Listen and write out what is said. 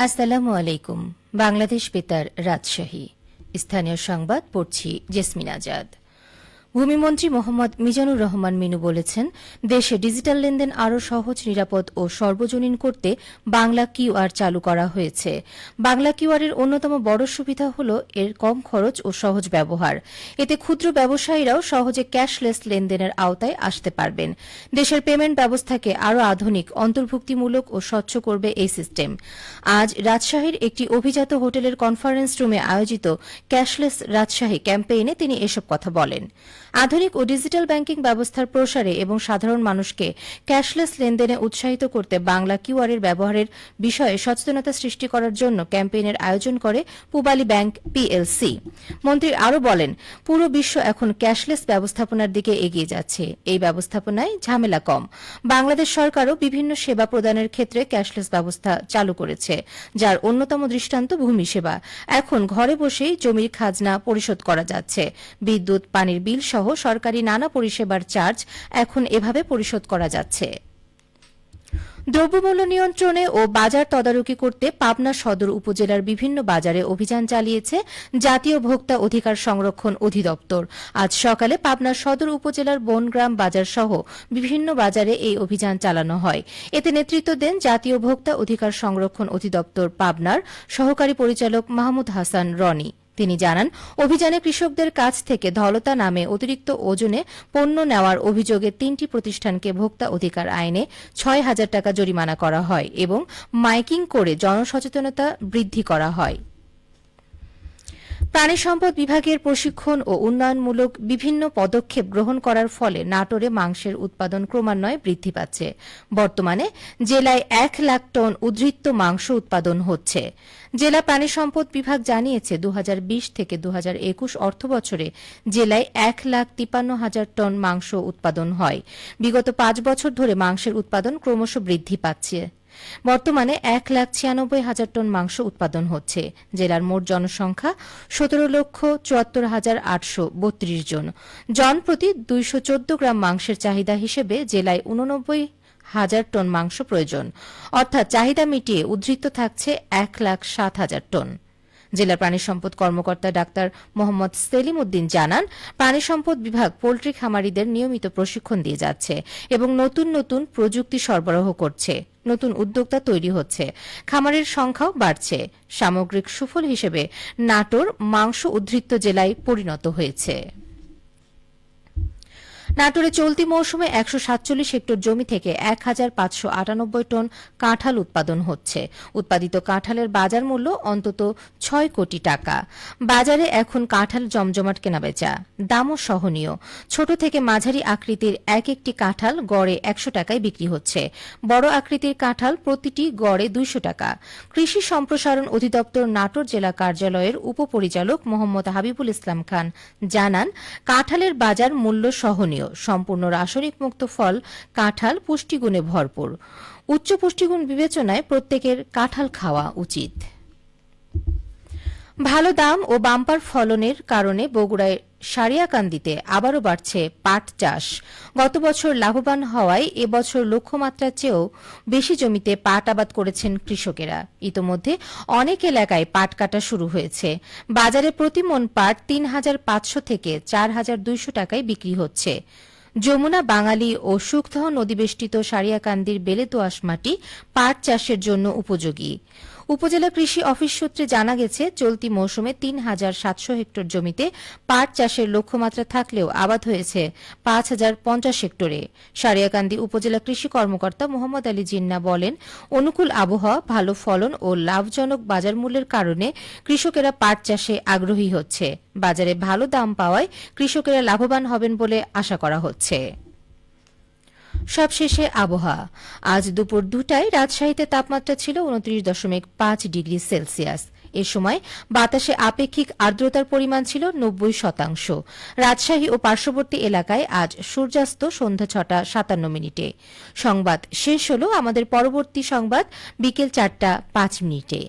আসসালামু আলাইকুম। বাংলাদেশ বেতার রাজশাহী। স্থানীয় সংবাদ পড়ছি জেসমিন আজাদ। ভূমিমন্ত্রী মোহাম্মদ মিজানুর রহমান মিনু বলেছেন, দেশে ডিজিটাল লেনদেন আরও সহজ, নিরাপদ ও সর্বজনীন করতে বাংলা কিউআর চালু করা হয়েছে। বাংলা কিউআরের অন্যতম বড় সুবিধা হল এর কম খরচ ও সহজ ব্যবহার। এতে ক্ষুদ্র ব্যবসায়ীরাও সহজে ক্যাশলেস লেনদেনের আওতায় আসতে পারবেন। দেশের পেমেন্ট ব্যবস্থাকে আরও আধুনিক, অন্তর্ভুক্তিমূলক ও স্বচ্ছ করবে এই সিস্টেম। আজ রাজশাহীর একটি অভিজাত হোটেলের কনফারেন্স রুমে আয়োজিত ক্যাশলেস রাজশাহী ক্যাম্পেইনে তিনি এসব কথা বলেন। আধুনিক ও ডিজিটাল ব্যাংকিং ব্যবস্থার প্রসারে এবং সাধারণ মানুষকে ক্যাশলেস লেনদেনে উৎসাহিত করতে বাংলা কিউআরের ব্যবহারের বিষয়ে সচেতনতা সৃষ্টি করার জন্য ক্যাম্পেইনের আয়োজন করে পূবালী ব্যাংক পিএলসি। মন্ত্রী আরও বলেন, পুরো বিশ্ব এখন ক্যাশলেস ব্যবস্থাপনার দিকে এগিয়ে যাচ্ছে। এই ব্যবস্থাপনায় ঝামেলা কম। বাংলাদেশ সরকারও বিভিন্ন সেবা প্রদানের ক্ষেত্রে ক্যাশলেস ব্যবস্থা চালু করেছে, যার অন্যতম দৃষ্টান্ত ভূমি সেবা। এখন ঘরে বসেই জমির খাজনা পরিশোধ করা যাচ্ছে। বিদ্যুৎ, পানির বিল সহ সরকারি নানা পরিষেবার চার্জ এখন এভাবে পরিশোধ করা যাচ্ছে। দ্রব্যমূল্য নিয়ন্ত্রণে ও বাজার তদারকি করতে পাবনা সদর উপজেলার বিভিন্ন বাজারে অভিযান চালিয়েছে জাতীয় ভোক্তা অধিকার সংরক্ষণ অধিদপ্তর। আজ সকালে পাবনা সদর উপজেলার বনগ্রাম বাজার সহ বিভিন্ন বাজারে এই অভিযান চালানো হয়। এতে নেতৃত্ব দেন জাতীয় ভোক্তা অধিকার সংরক্ষণ অধিদপ্তর পাবনার সহকারী পরিচালক মাহমুদ হাসান রনি। তিনি জানান, অভিযানে কৃষকদের কাছ থেকে ধলতা নামে অতিরিক্ত ওজনে পণ্য নেওয়ার অভিযোগে ৩টি প্রতিষ্ঠানকে ভোক্তা অধিকার আইনে ৬,০০০ টাকা জরিমানা করা হয় এবং মাইকিং করে জনসচেতনতা বৃদ্ধি করা হয়। প্রাণী সম্পদ বিভাগের প্রশিক্ষণ ও উন্নয়নমূলক বিভিন্ন পদক্ষেপ গ্রহণ করার ফলে নাটোরে মাংসের উৎপাদন ক্রমান্বয়ে বৃদ্ধি পাচ্ছে। বর্তমানে জেলায় ১,০০,০০০ টন উদ্বৃত্ত মাংস উৎপাদন হচ্ছে। জেলা প্রাণী সম্পদ বিভাগ জানিয়েছে, ২০২০ থেকে ২০২১ অর্থবছরে জেলায় ১,৫৩,০০০ টন মাংস উৎপাদন হয়। বিগত ৫ বছর ধরে মাংসের উৎপাদন ক্রমশ বৃদ্ধি পাচ্ছে। বর্তমানে ১,৯৬,০০০ টন মাংস উৎপাদন হচ্ছে। জেলার মোট জনসংখ্যা ১৭,৭৪,৮৩২ জন। জনপ্রতি ২১৪ গ্রাম মাংসের চাহিদা হিসেবে জেলায় ৮৯,০০০ টন মাংস প্রয়োজন। অর্থাৎ চাহিদা মিটিয়ে উদ্বৃত্ত থাকছে ১,০৭,০০০ টন। জেলা প্রাণী সম্পদ কর্মকর্তা ডাক্তার মোহাম্মদ সেলিম উদ্দিন জানান, প্রাণী সম্পদ বিভাগ পোল্ট্রি খামারিদের নিয়মিত প্রশিক্ষণ দিয়ে যাচ্ছে এবং নতুন নতুন প্রযুক্তি সরবরাহ করছে। নতুন উদ্যোক্তা তৈরি হচ্ছে, খামারের সংখ্যাও বাড়ছে। সামগ্রিক সুফল হিসেবে নাটোর মাংস উদ্বৃত্ত জেলায় পরিণত হয়েছে। নাটোরে চলতি মৌসুমে ১৪৭ হেক্টর জমি থেকে ১,৫৯৮ টন কাঁঠাল উৎপাদন হচ্ছে। উৎপাদিত কাঁঠালের বাজার মূল্য অন্তত ৬ কোটি টাকা। বাজারে এখন কাঁঠাল জমজমাট কেনাবেচা, দামও সহনীয়। ছোট থেকে মাঝারি আকৃতির এক একটি কাঁঠাল গড়ে ১০০ টাকায় বিক্রি হচ্ছে। বড় আকৃতির কাঁঠাল প্রতিটি গড়ে ২০০ টাকা। কৃষি সম্প্রসারণ অধিদপ্তর নাটোর জেলা কার্যালয়ের উপপরিচালক মোহাম্মদ হাবিবুল ইসলাম খান জানান, কাঁঠালের বাজার মূল্য সহনীয়। সম্পূর্ণ রাসায়নিক মুক্ত ফল কাঁঠাল পুষ্টিগুণে ভরপুর। উচ্চ পুষ্টিগুণ বিবেচনায় প্রত্যেকের কাঁঠাল খাওয়া উচিত। ভালো দাম ও বাম্পার ফলনের কারণে বগুড়ায় সারিয়াকান্দিতে আবারও বাড়ছে পাট চাষ। গত বছর লাভবান হওয়ায় এবছর লক্ষ্যমাত্রার চেয়েও বেশি জমিতে পাট আবাদ করেছেন কৃষকেরা। ইতোমধ্যে অনেক এলাকায় পাট কাটা শুরু হয়েছে। বাজারে প্রতি মণ পাট ৩,৫০০ থেকে ৪,২০০ টাকায় বিক্রি হচ্ছে। যমুনা, বাঙালি ও সুখদহ নদীবেষ্টিত সারিয়াকান্দির বেলেদোআঁশ মাটি পাট চাষের জন্য উপযোগী। উপজেলা কৃষি অফিস সূত্রে জানা গেছে, চলতি মৌসুমে ৩,৭০০ হেক্টর জমিতে পাট চাষের লক্ষ্যমাত্রা থাকলেও আবাদ হয়েছে ৫,০৫০ হেক্টরে। সারিয়াকান্দি উপজেলা কৃষি কর্মকর্তা মোহাম্মদ আলী জিন্না বলেন, অনুকূল আবহাওয়া, ভালো ফলন ও লাভজনক বাজার মূল্যের কারণে কৃষকেরা পাট চাষে আগ্রহী হচ্ছে। বাজারে ভালো দাম পাওয়ায় কৃষকেরা লাভবান হবেন বলে আশা করা হচ্ছে। সবশেষে আবহাওয়া। আজ দুপুর ২টায় রাজশাহীতে তাপমাত্রা ছিল ২৯.৫ ডিগ্রি সেলসিয়াস। এ সময় বাতাসে আপেক্ষিক আর্দ্রতার পরিমাণ ছিল ৯০%। রাজশাহী ও পার্শ্ববর্তী এলাকায় আজ সূর্যাস্ত সন্ধ্যা ৬টা ৫৭ মিনিটে। সংবাদ শেষ হল। আমাদের পরবর্তী সংবাদ বিকেল ৪টা ৫ মিনিটে।